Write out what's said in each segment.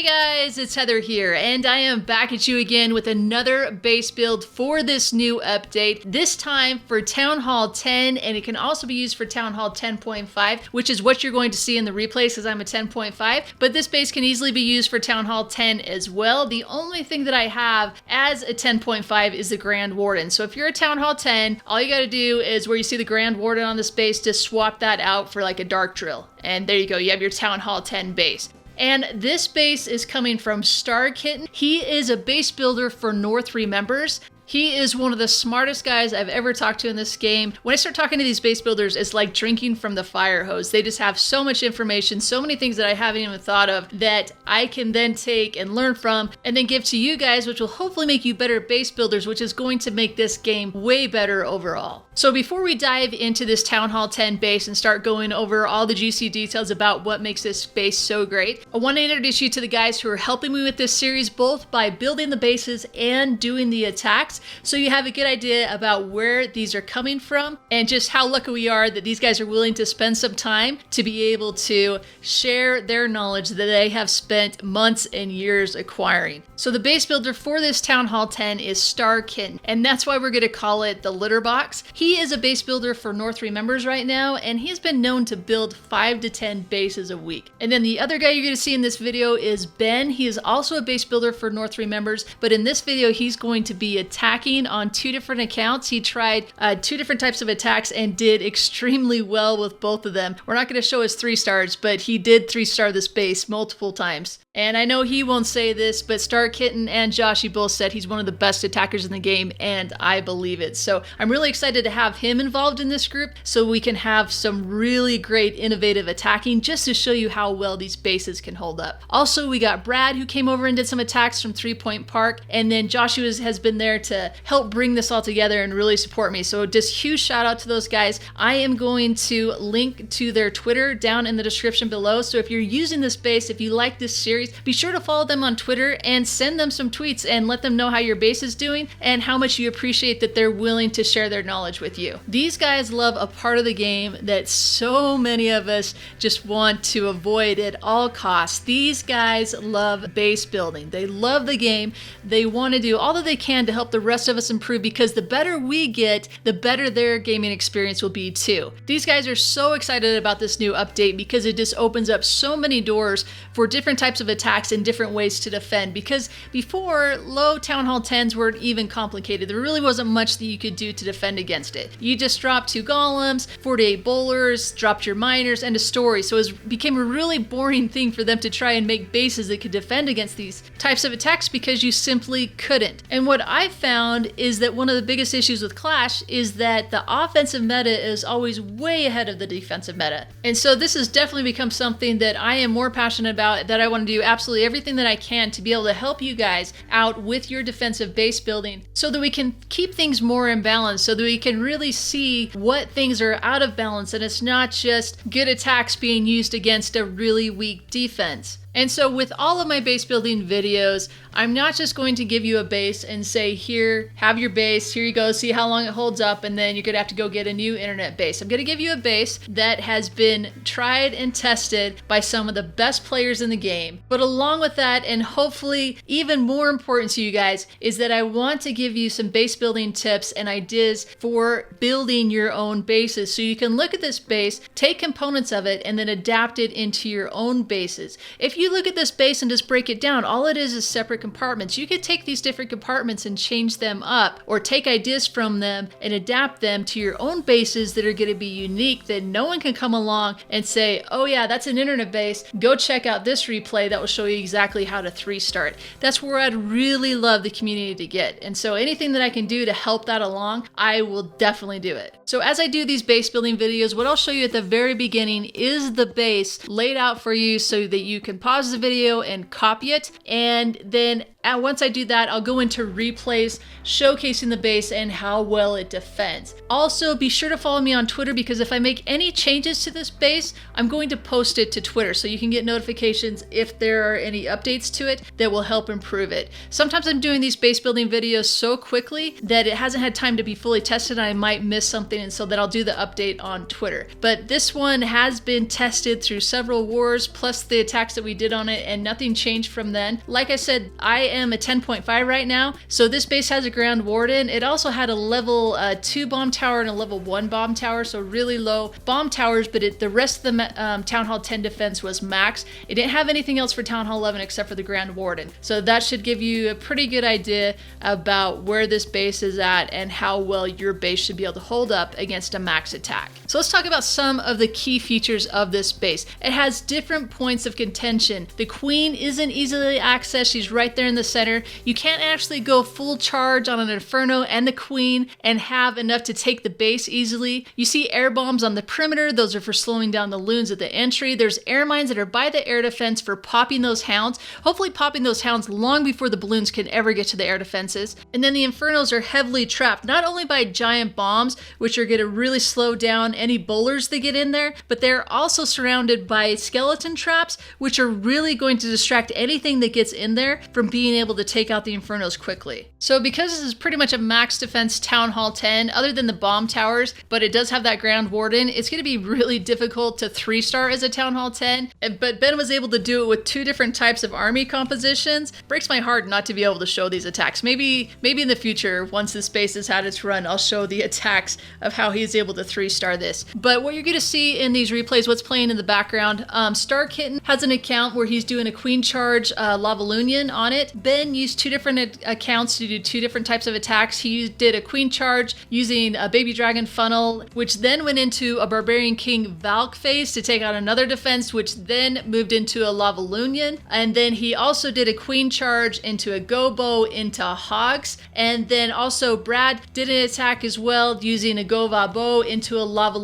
Hey guys, it's Heather here, and I am back at you again with another base build for this new update, this time for Town Hall 10, and it can also be used for Town Hall 10.5, which is what you're going to see in the replays because I'm a 10.5, but this base can easily be used for Town Hall 10 as well. The only thing that I have as a 10.5 is the Grand Warden, so if you're a Town Hall 10, all you gotta do is where you see the Grand Warden on this base, just swap that out for like a Dark Drill, and there you go, you have your Town Hall 10 base. And this base is coming from Star Kitten. He is a base builder for North Remembers. He is one of the smartest guys I've ever talked to in this game. When I start talking to these base builders, it's like drinking from the fire hose. They just have so much information, so many things that I haven't even thought of that I can then take and learn from and then give to you guys, which will hopefully make you better base builders, which is going to make this game way better overall. So before we dive into this Town Hall 10 base and start going over all the juicy details about what makes this base so great, I want to introduce you to the guys who are helping me with this series, both by building the bases and doing the attacks, so you have a good idea about where these are coming from and just how lucky we are that these guys are willing to spend some time to be able to share their knowledge that they have spent months and years acquiring. So the base builder for this Town Hall 10 is Star Kitten, and that's why we're going to call it the litter box. He is a base builder for North Remembers right now, and he's been known to build 5 to 10 bases a week. And then the other guy you're going to see in this video is Ben. He is also a base builder for North Remembers, but in this video he's going to be attacking on 2 different accounts. He tried 2 different types of attacks and did extremely well with both of them. We're not going to show his 3 stars, but he did 3-star this base multiple times. And I know he won't say this, but Star Kitten and Joshy both said he's one of the best attackers in the game, and I believe it. So I'm really excited to have him involved in this group so we can have some really great innovative attacking just to show you how well these bases can hold up. Also, we got Brad who came over and did some attacks from 3 Point Park, and then Joshua has been there to help bring this all together and really support me. So just huge shout out to those guys. I am going to link to their Twitter down in the description below. So if you're using this base, if you like this series, be sure to follow them on Twitter and send them some tweets and let them know how your base is doing and how much you appreciate that they're willing to share their knowledge with you. These guys love a part of the game that so many of us just want to avoid at all costs. These guys love base building. They love the game. They want to do all that they can to help the rest of us improve, because the better we get, the better their gaming experience will be too. These guys are so excited about this new update because it just opens up so many doors for different types of attacks and different ways to defend, because before, low Town Hall 10s weren't even complicated. There really wasn't much that you could do to defend against it. You just dropped 2 golems, 48 bowlers, dropped your miners, and a story. So it became a really boring thing for them to try and make bases that could defend against these types of attacks because you simply couldn't. And what I found is that one of the biggest issues with Clash is that the offensive meta is always way ahead of the defensive meta. And so this has definitely become something that I am more passionate about, that I want to do absolutely everything that I can to be able to help you guys out with your defensive base building so that we can keep things more in balance, so that we can really see what things are out of balance and it's not just good attacks being used against a really weak defense. And so with all of my base building videos, I'm not just going to give you a base and say, here, have your base, here you go, see how long it holds up, and then you're gonna have to go get a new internet base. I'm gonna give you a base that has been tried and tested by some of the best players in the game. But along with that, and hopefully even more important to you guys, is that I want to give you some base building tips and ideas for building your own bases. So you can look at this base, take components of it, and then adapt it into your own bases. If you look at this base and just break it down, all it is separate compartments. You could take these different compartments and change them up, or take ideas from them and adapt them to your own bases that are going to be unique, that no one can come along and say, oh yeah, that's an internet base, go check out this replay that will show you exactly how to 3-star it. That's where I'd really love the community to get. And so anything that I can do to help that along, I will definitely do it. So as I do these base building videos, what I'll show you at the very beginning is the base laid out for you so that you can pause the video and copy it, and then once I do that, I'll go into replays showcasing the base and how well it defends. Also, be sure to follow me on Twitter, because if I make any changes to this base, I'm going to post it to Twitter so you can get notifications if there are any updates to it that will help improve it. Sometimes I'm doing these base building videos so quickly that it hasn't had time to be fully tested and I might miss something, and so that I'll do the update on Twitter. But this one has been tested through several wars, plus the attacks that we did did on it, and nothing changed from then. Like I said, I am a 10.5 right now, so this base has a ground warden. It also had a level 2 bomb tower and a level 1 bomb tower, so really low bomb towers, but the rest of the Town Hall 10 defense was max. It didn't have anything else for Town Hall 11 except for the ground warden. So that should give you a pretty good idea about where this base is at and how well your base should be able to hold up against a max attack. So let's talk about some of the key features of this base. It has different points of contention. The queen isn't easily accessed. She's right there in the center. You can't actually go full charge on an Inferno and the queen and have enough to take the base easily. You see air bombs on the perimeter. Those are for slowing down the loons at the entry. There's air mines that are by the air defense for popping those hounds, hopefully popping those hounds long before the balloons can ever get to the air defenses. And then the Infernos are heavily trapped, not only by giant bombs, which are going to really slow down any bowlers that get in there, but they're also surrounded by skeleton traps, which are really going to distract anything that gets in there from being able to take out the Infernos quickly. So because this is pretty much a max defense Town Hall 10, other than the bomb towers, but it does have that ground warden, it's going to be really difficult to 3-star as a Town Hall 10. But Ben was able to do it with 2 different types of army compositions. Breaks my heart not to be able to show these attacks. Maybe in the future, once this base has had its run, I'll show the attacks of how he's able to 3-star this. But what you're going to see in these replays, what's playing in the background, Star Kitten has an account where he's doing a queen charge Laloon on it. Ben used 2 different accounts to do 2 different types of attacks. He did a queen charge using a baby dragon funnel, which then went into a barbarian king Valk phase to take out another defense, which then moved into a Laloon. And then he also did a queen charge into a Gobolo into Hogs. And then also Brad did an attack as well using a Gobolo into a Laloon.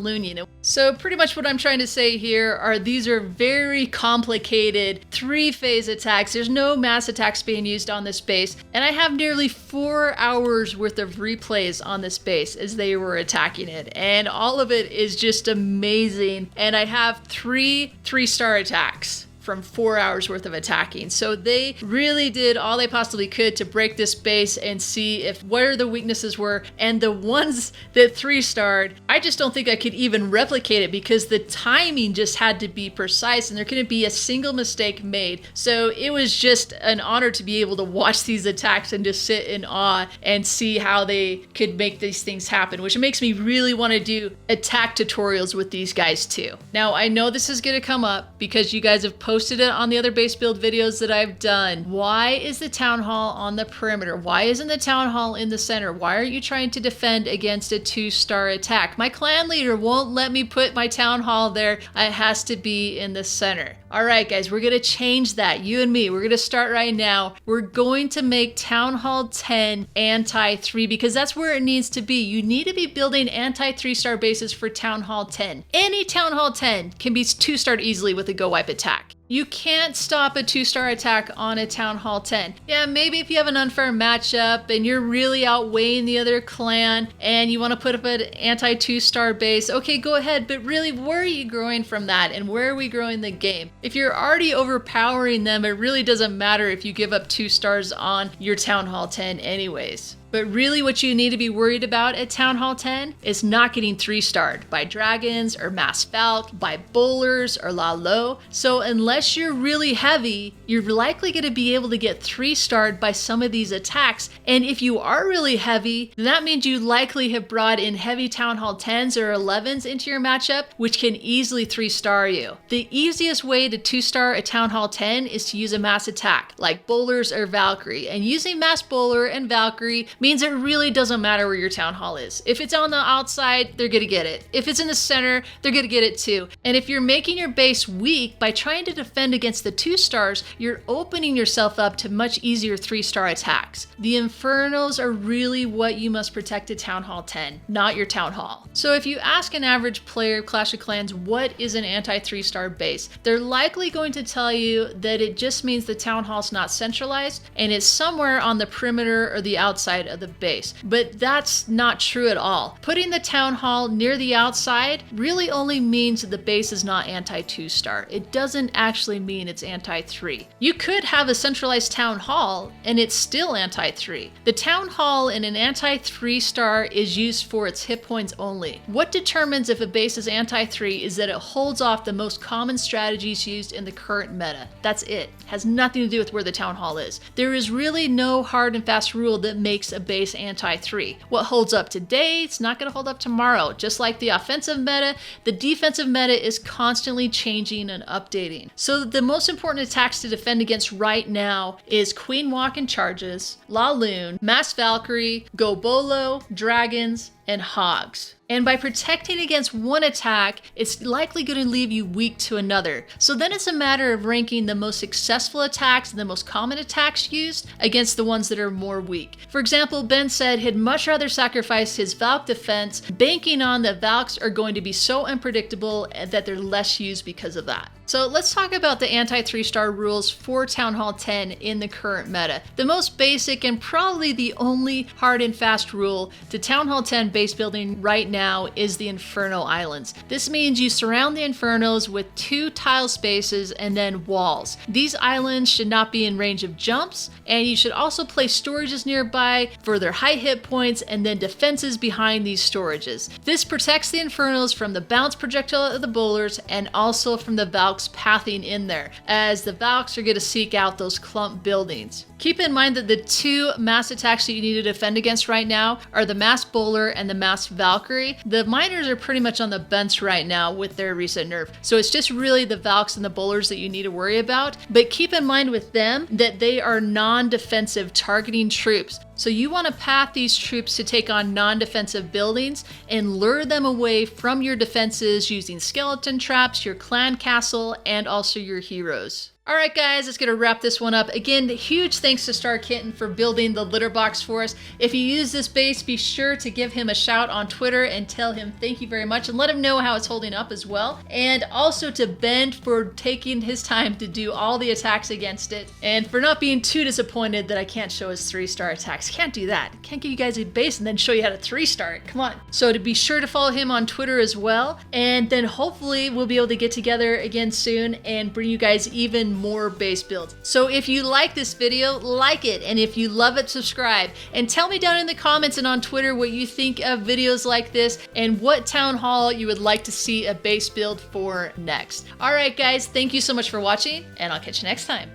So pretty much what I'm trying to say here are these are very complicated 3-phase attacks. There's no mass attacks being used on this base. And I have nearly 4 hours worth of replays on this base as they were attacking it. And all of it is just amazing. And I have 3 3-star attacks from 4 hours worth of attacking. So they really did all they possibly could to break this base and see if where the weaknesses were. And the ones that 3-starred, I just don't think I could even replicate it because the timing just had to be precise and there couldn't be a single mistake made. So it was just an honor to be able to watch these attacks and just sit in awe and see how they could make these things happen, which makes me really want to do attack tutorials with these guys too. Now I know this is going to come up because you guys have posted it on the other base build videos that I've done. Why is the Town Hall on the perimeter? Why isn't the Town Hall in the center? Why are you trying to defend against a 2-star attack? My clan leader won't let me put my Town Hall there. It has to be in the center. All right, guys, we're going to change that. You and me, we're going to start right now. We're going to make Town Hall 10 anti-3 because that's where it needs to be. You need to be building anti-3-star bases for Town Hall 10. Any Town Hall 10 can be 2-starred easily with a go wipe attack. You can't stop a 2-star attack on a Town Hall 10. Yeah, maybe if you have an unfair matchup and you're really outweighing the other clan and you want to put up an anti-2-star base, okay, go ahead. But really, where are you growing from that and where are we growing the game? If you're already overpowering them, it really doesn't matter if you give up 2 stars on your Town Hall 10 anyways. But really what you need to be worried about at Town Hall 10 is not getting 3-starred by dragons or mass Valk, by bowlers or Laloon. So unless you're really heavy, you're likely going to be able to get 3-starred by some of these attacks. And if you are really heavy, then that means you likely have brought in heavy Town Hall 10s or 11s into your matchup, which can easily 3-star you. The easiest way to 2-star a Town Hall 10 is to use a mass attack, like bowlers or Valkyrie. And using mass bowler and Valkyrie means it really doesn't matter where your Town Hall is. If it's on the outside, they're gonna get it. If it's in the center, they're gonna get it too. And if you're making your base weak by trying to defend against the 2-stars, you're opening yourself up to much easier 3-star attacks. The Infernos are really what you must protect at Town Hall 10, not your Town Hall. So if you ask an average player of Clash of Clans what is an anti-3-star base, they're likely going to tell you that it just means the Town Hall's not centralized and it's somewhere on the perimeter or the outside of the base. But that's not true at all. Putting the town hall near the outside really only means that the base is not anti 2-star. It doesn't actually mean it's anti 3. You could have a centralized town hall and it's still anti 3. The town hall in an anti 3-star is used for its hit points only. What determines if a base is anti 3 is that it holds off the most common strategies used in the current meta. That's it. Has nothing to do with where the town hall is. There is really no hard and fast rule that makes a base anti 3. What holds up today, it's not going to hold up tomorrow. Just like the offensive meta, the defensive meta is constantly changing and updating. So the most important attacks to defend against right now is Queen Walk and charges, Laloon, Mass Valkyrie, Gobolo, dragons, and Hogs. And by protecting against one attack, it's likely going to leave you weak to another. So then it's a matter of ranking the most successful attacks and the most common attacks used against the ones that are more weak. For example, Ben said he'd much rather sacrifice his Valk defense, banking on that Valks are going to be so unpredictable that they're less used because of that. So let's talk about the anti 3-star rules for Town Hall 10 in the current meta. The most basic and probably the only hard and fast rule to Town Hall 10 base building right now is the Inferno Islands. This means you surround the Infernos with 2 tile spaces and then walls. These islands should not be in range of jumps, and you should also place storages nearby for their high hit points and then defenses behind these storages. This protects the Infernos from the bounce projectile of the bowlers and also from the Valks pathing in there, as the Valks are going to seek out those clump buildings. Keep in mind that the 2 mass attacks that you need to defend against right now are the Mass Bowler and the Mass Valkyrie. The miners are pretty much on the bench right now with their recent nerf, so it's just really the Valks and the Bowlers that you need to worry about. But keep in mind with them that they are non-defensive targeting troops. So you want to path these troops to take on non-defensive buildings and lure them away from your defenses using skeleton traps, your clan castle, and also your heroes. Alright guys, that's going to wrap this one up. Again, huge thanks to Star Kitten for building the litter box for us. If you use this base, be sure to give him a shout on Twitter and tell him thank you very much and let him know how it's holding up as well. And also to Ben for taking his time to do all the attacks against it and for not being too disappointed that I can't show his 3-star attacks. Can't do that. Can't give you guys a base and then show you how to 3-star it. Come on. So to be sure to follow him on Twitter as well. And then hopefully we'll be able to get together again soon and bring you guys even more base builds. So if you like this video, like it, and if you love it, subscribe, and tell me down in the comments and on Twitter what you think of videos like this and what town hall you would like to see a base build for next. Alright guys, thank you so much for watching, and I'll catch you next time.